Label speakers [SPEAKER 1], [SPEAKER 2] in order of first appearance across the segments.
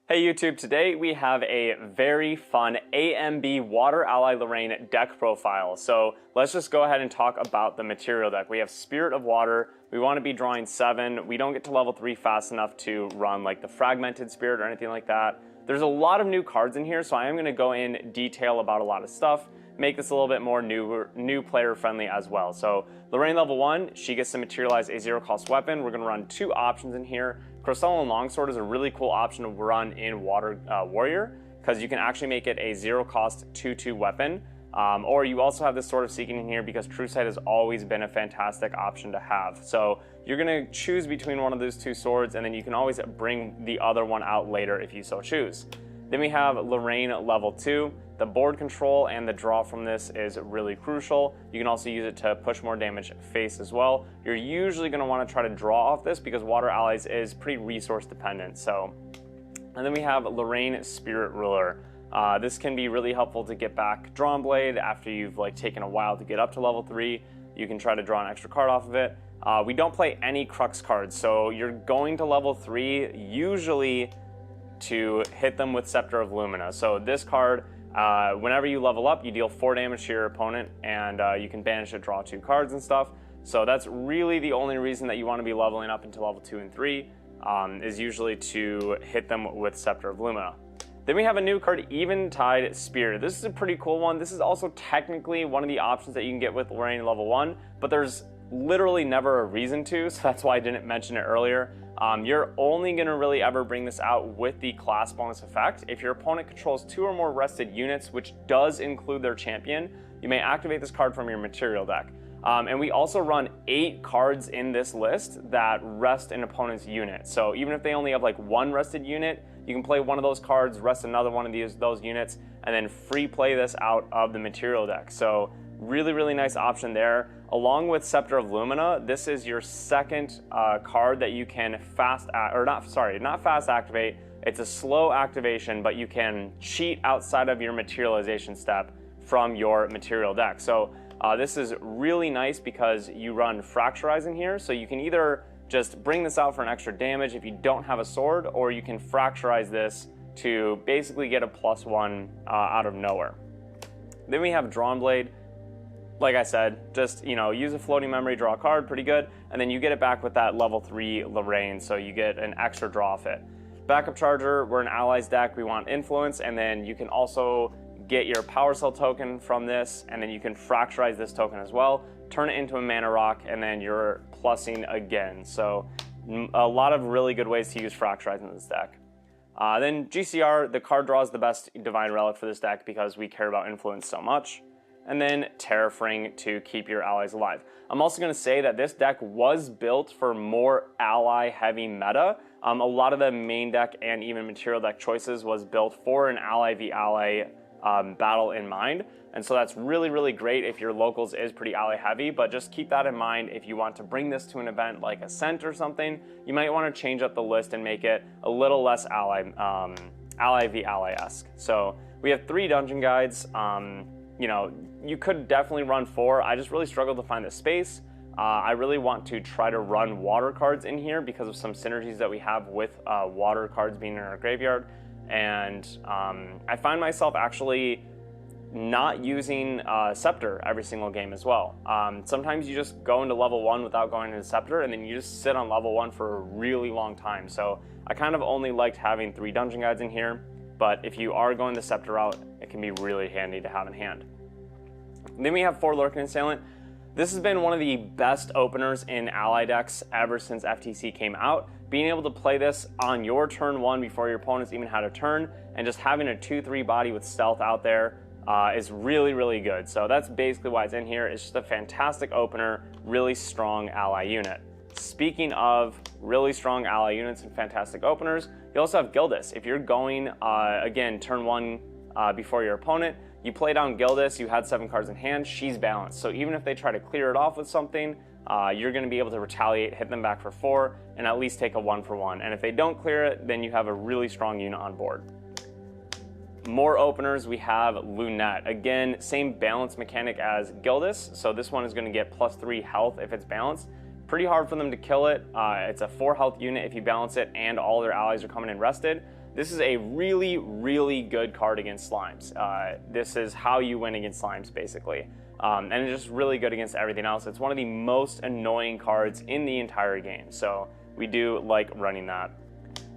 [SPEAKER 1] Hey YouTube, today we have a very fun AMB Water Ally Lorraine deck profile. So let's just go ahead and talk about the material deck. We have Spirit of Water. We want to be drawing 7. We don't get to level 3 fast enough to run like the Fragmented Spirit or anything like that. There's a lot of new cards in here, so I am going to go in detail about a lot of stuff, make this a little bit more new player friendly as well. So Lorraine level 1, she gets to materialize a 0-cost weapon. We're going to run 2 options in here. Crystalline Longsword is a really cool option to run in Water Warrior because you can actually make it a 0-cost 2/2 weapon. Or you also have this Sword of Seeking in here because True Sight has always been a fantastic option to have. So you're going to choose between one of those 2 swords, and then you can always bring the other one out later if you so choose. Then we have Lorraine level 2. The board control and the draw from this is really crucial. You can also use it to push more damage face as well. You're usually going to want to try to draw off this because Water Allies is pretty resource dependent. And then we have Lorraine Spirit Ruler. This can be really helpful to get back Drawn Blade after you've taken a while to get up to level 3. You can try to draw an extra card off of it. We don't play any Crux cards, so you're going to level 3 usually to hit them with Scepter of Lumina. So this card, whenever you level up, you deal 4 damage to your opponent, and you can banish it, draw 2 cards and stuff. So that's really the only reason that you want to be leveling up into level 2 and 3, is usually to hit them with Scepter of Lumina. Then we have a new card, Eventide Spirit. This is a pretty cool one. This is also technically one of the options that you can get with Lorraine level 1, but there's literally never a reason to, so that's why I didn't mention it earlier. You're only going to really ever bring this out with the class bonus effect. If your opponent controls 2 or more rested units, which does include their champion, you may activate this card from your material deck. And we also run 8 cards in this list that rest an opponent's unit. So even if they only have 1 rested unit, you can play one of those cards, rest another one of those units, and then free play this out of the material deck. So really, really nice option there. Along with Scepter of Lumina, this is your second card that you can not fast activate. It's a slow activation, but you can cheat outside of your materialization step from your material deck. So this is really nice because you run Fracturize in here, so you can either just bring this out for an extra damage if you don't have a sword, or you can Fracturize this to basically get a +1 out of nowhere. Then we have Drawn Blade. Like I said, just use a floating memory, draw a card, pretty good, and then you get it back with that level 3 Lorraine, so you get an extra draw off it. Backup Charger, we're an allies deck, we want influence, and then you can also get your Power Cell token from this, and then you can Fracturize this token as well, turn it into a mana rock, and then you're plussing again. So a lot of really good ways to use Fracturize in this deck. Then GCR, the card draw is the best Divine Relic for this deck because we care about influence so much. And then Terrafring to keep your allies alive. I'm also going to say that this deck was built for more ally heavy meta. A lot of the main deck and even material deck choices was built for an ally v ally battle in mind. And so that's really, really great if your locals is pretty ally heavy, but just keep that in mind if you want to bring this to an event like Ascent or something. You might want to change up the list and make it a little less ally v ally-esque. So we have 3 dungeon guides. You could definitely run 4. I just really struggled to find the space. I really want to try to run water cards in here because of some synergies that we have with water cards being in our graveyard. And I find myself actually not using Scepter every single game as well. Sometimes you just go into level 1 without going into Scepter, and then you just sit on level 1 for a really long time. So I kind of only liked having 3 dungeon guides in here, but if you are going the Scepter route, it can be really handy to have in hand. Then we have 4 Lurking Assailant. This has been one of the best openers in ally decks ever since FTC came out. Being able to play this on your turn 1 before your opponents even had a turn, and just having a 2/3 body with stealth out there is really, really good. So that's basically why it's in here. It's just a fantastic opener, really strong ally unit. Speaking of really strong ally units and fantastic openers, you also have Gildas. If you're going, again, turn 1 before your opponent, you play down Gildas, you had 7 cards in hand, she's balanced. So even if they try to clear it off with something, you're going to be able to retaliate, hit them back for 4, and at least take a 1-for-1. And if they don't clear it, then you have a really strong unit on board. More openers, we have Lunette. Again, same balance mechanic as Gildas, so this one is going to get +3 health if it's balanced. Pretty hard for them to kill it. It's a 4 health unit if you balance it and all their allies are coming in rested. This is a really, really good card against slimes. This is how you win against slimes, basically. And it's just really good against everything else. It's one of the most annoying cards in the entire game, so we do like running that.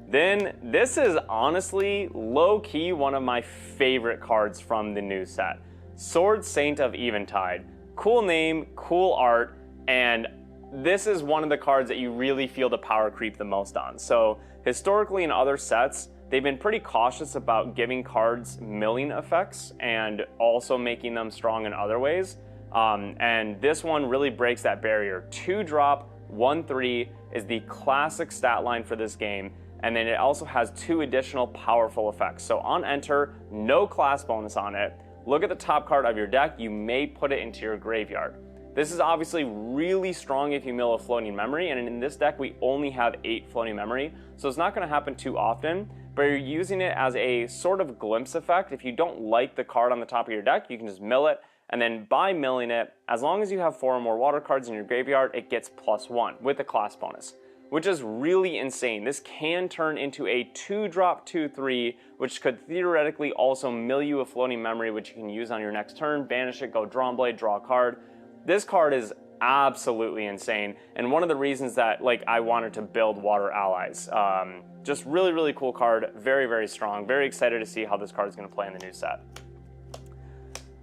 [SPEAKER 1] Then, this is honestly, low-key, one of my favorite cards from the new set. Sword Saint of Eventide. Cool name, cool art, and this is one of the cards that you really feel the power creep the most on. So, historically in other sets, they've been pretty cautious about giving cards milling effects and also making them strong in other ways. And this one really breaks that barrier. 2-drop, 1/3 is the classic stat line for this game. And then it also has 2 additional powerful effects. So on enter, no class bonus on it. Look at the top card of your deck, you may put it into your graveyard. This is obviously really strong if you mill a floating memory, and in this deck we only have 8 floating memory, so it's not going to happen too often, but you're using it as a sort of glimpse effect. If you don't like the card on the top of your deck, you can just mill it, and then by milling it, as long as you have 4 or more water cards in your graveyard, it gets +1 with a class bonus, which is really insane. This can turn into a 2-drop 2/3, which could theoretically also mill you a floating memory, which you can use on your next turn, banish it, go Drawn Blade, draw a card. This card is absolutely insane, and one of the reasons that I wanted to build Water Allies. Just really, really cool card, very, very strong. Very excited to see how this card is going to play in the new set.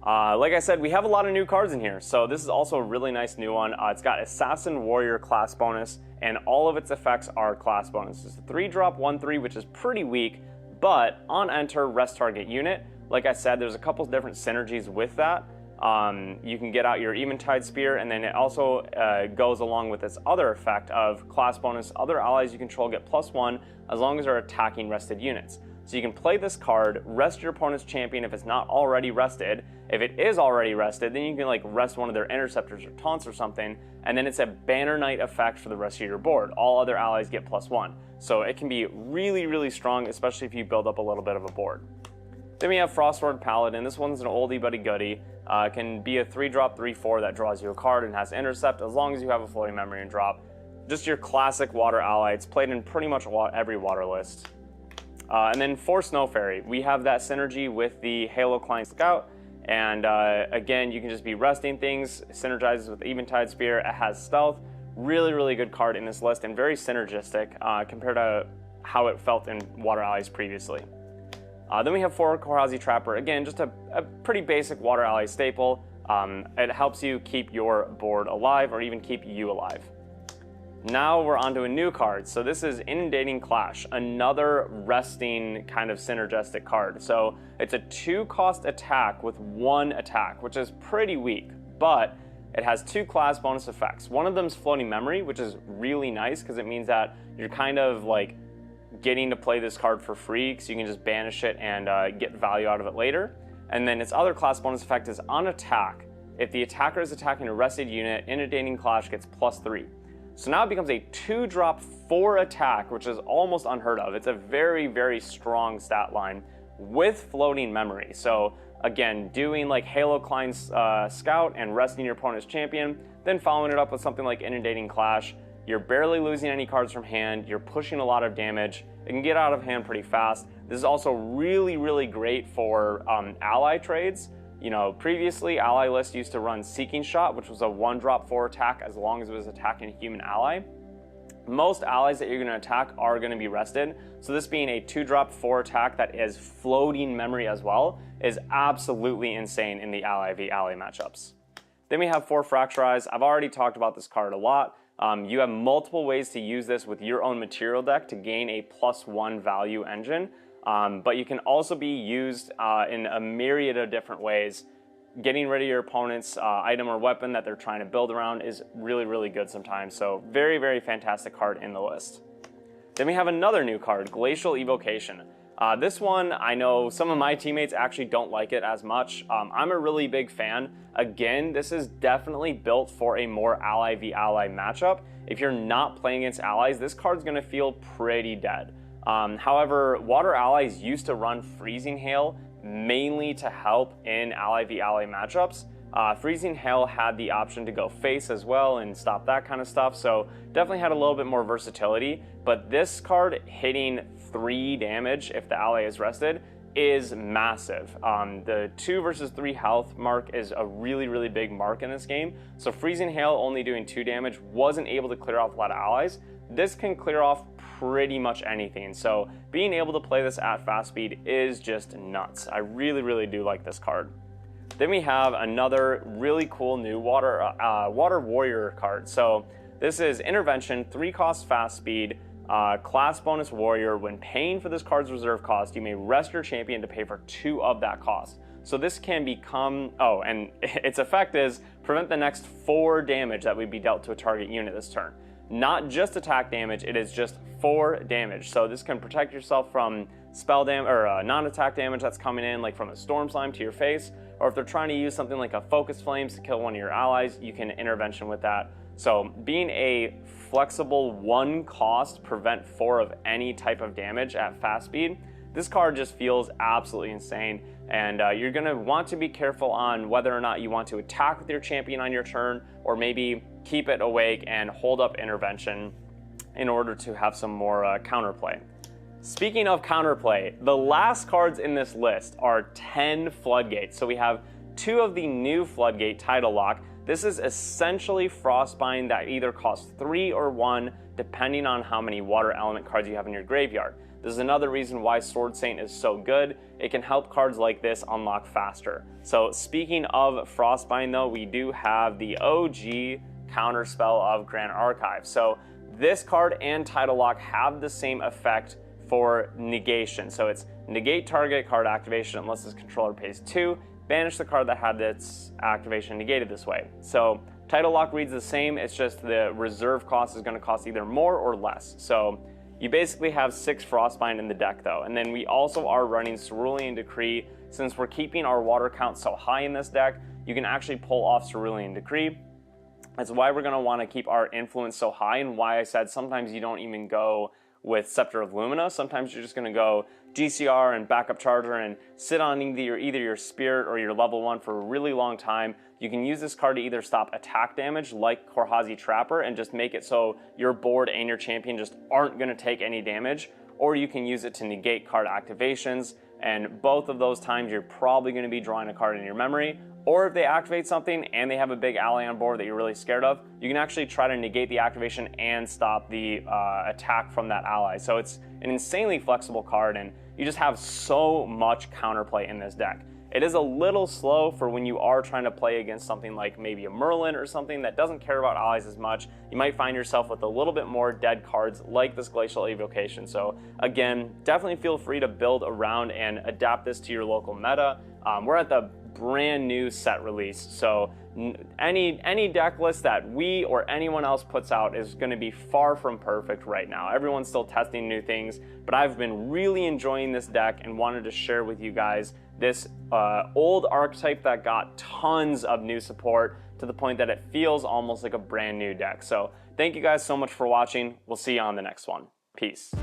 [SPEAKER 1] Like I said, we have a lot of new cards in here, so this is also a really nice new one. It's got Assassin Warrior class bonus, and all of its effects are class bonuses. 3-drop 1/3, which is pretty weak, but on enter, rest target unit. Like I said, there's a couple different synergies with that. You can get out your Eventide Spear, and then it also goes along with this other effect of class bonus. Other allies you control get +1 as long as they're attacking rested units. So you can play this card, rest your opponent's champion if it's not already rested. If it is already rested, then you can rest one of their interceptors or taunts or something, and then it's a Banner Knight effect for the rest of your board. All other allies get +1. So it can be really, really strong, especially if you build up a little bit of a board. Then we have Frostward Paladin. This one's an oldie but a goodie. It can be a 3-drop 3/4 that draws you a card and has intercept as long as you have a floating memory and drop. Just your classic water ally. It's played in pretty much every water list. And then for Snow Fairy, we have that synergy with the Halo Klein Scout. And again, you can just be resting things, synergizes with Eventide Spear. It has stealth. Really, really good card in this list and very synergistic compared to how it felt in Water Allies previously. Then we have for Korhazi Trapper. Again, just a pretty basic Water Ally staple. It helps you keep your board alive or even keep you alive. Now we're onto a new card. So this is Inundating Clash, another resting kind of synergistic card. So it's a 2-cost attack with 1 attack, which is pretty weak, but it has 2 class bonus effects. One of them is Floating Memory, which is really nice because it means that you're kind of getting to play this card for free because you can just banish it and get value out of it later. And then its other class bonus effect is on attack. If the attacker is attacking a rested unit, Inundating Clash gets +3. So now it becomes a 2-drop 4 attack, which is almost unheard of. It's a very, very strong stat line with floating memory. So again, doing Halo Klein's Scout and resting your opponent's champion, then following it up with something like Inundating Clash. You're barely losing any cards from hand, you're pushing a lot of damage, it can get out of hand pretty fast. This is also really, really great for ally trades. You know, previously, Ally List used to run Seeking Shot, which was a 1-drop 4 attack as long as it was attacking a human ally. Most allies that you're going to attack are going to be rested, so this being a 2-drop 4 attack that is floating memory as well is absolutely insane in the ally v ally matchups. Then we have for Fracturize. I've already talked about this card a lot. You have multiple ways to use this with your own material deck to gain a +1 value engine. But you can also be used in a myriad of different ways. Getting rid of your opponent's item or weapon that they're trying to build around is really, really good sometimes. So very, very fantastic card in the list. Then we have another new card, Glacial Evocation. This one, I know some of my teammates actually don't like it as much. I'm a really big fan. Again, this is definitely built for a more ally v ally matchup. If you're not playing against allies, this card's gonna feel pretty dead. However, Water Allies used to run Freezing Hail mainly to help in ally v ally matchups. Freezing Hail had the option to go face as well and stop that kind of stuff, so definitely had a little bit more versatility, but this card hitting 3 damage if the ally is rested is massive. The 2 versus 3 health mark is a really big mark in this game. So Freezing Hail only doing 2 damage wasn't able to clear off a lot of allies. This can clear off pretty much anything. So being able to play this at fast speed is just nuts. I really do like this card. Then we have another really cool new Water Warrior card. So this is Intervention, 3 cost fast speed, class bonus warrior. When paying for this card's reserve cost, you may rest your champion to pay for 2 of that cost. So this can become, oh, and its effect is prevent the next 4 damage that would be dealt to a target unit this turn. Not just attack damage, it is just 4 damage. So this can protect yourself from spell damage or non-attack damage that's coming in, like from a Storm Slime to your face, or if they're trying to use something like a Focus Flames to kill one of your allies, you can intervention with that. So being a flexible 1 cost, prevent 4 of any type of damage at fast speed, this card just feels absolutely insane. And you're gonna want to be careful on whether or not you want to attack with your champion on your turn, or maybe keep it awake and hold up intervention in order to have some more counterplay. Speaking of counterplay, the last cards in this list are 10 Floodgates. So we have 2 of the new Floodgate Title Lock. This is essentially Frostbind that either costs 3 or 1, depending on how many water element cards you have in your graveyard. This is another reason why Sword Saint is so good. It can help cards like this unlock faster. So speaking of Frostbind though, we do have the OG counterspell of Grand Archive. So this card and Title Lock have the same effect for negation. So it's negate target card activation unless this controller pays 2, banish the card that had its activation negated this way. So Title Lock reads the same, it's just the reserve cost is going to cost either more or less. So you basically have 6 Frostbind in the deck though. And then we also are running Cerulean Decree. Since we're keeping our water count so high in this deck, you can actually pull off Cerulean Decree. That's why we're going to want to keep our influence so high, and why I said sometimes you don't even go with Scepter of Lumina. Sometimes you're just going to go GCR and backup charger and sit on either your spirit or your level 1 for a really long time. You can use this card to either stop attack damage like Korhazi Trapper and just make it so your board and your champion just aren't going to take any damage, or you can use it to negate card activations, and both of those times you're probably going to be drawing a card in your memory. Or if they activate something and they have a big ally on board that you're really scared of, you can actually try to negate the activation and stop the attack from that ally. So it's an insanely flexible card, and you just have so much counterplay in this deck. It is a little slow for when you are trying to play against something like maybe a Merlin or something that doesn't care about allies as much. You might find yourself with a little bit more dead cards like this Glacial Evocation. So again, definitely feel free to build around and adapt this to your local meta. We're at the brand new set release, so any deck list that we or anyone else puts out is going to be far from perfect right now. Everyone's still testing new things, but I've been really enjoying this deck and wanted to share with you guys this old archetype that got tons of new support to the point that it feels almost like a brand new deck. So thank you guys so much for watching. We'll see you on the next one. Peace.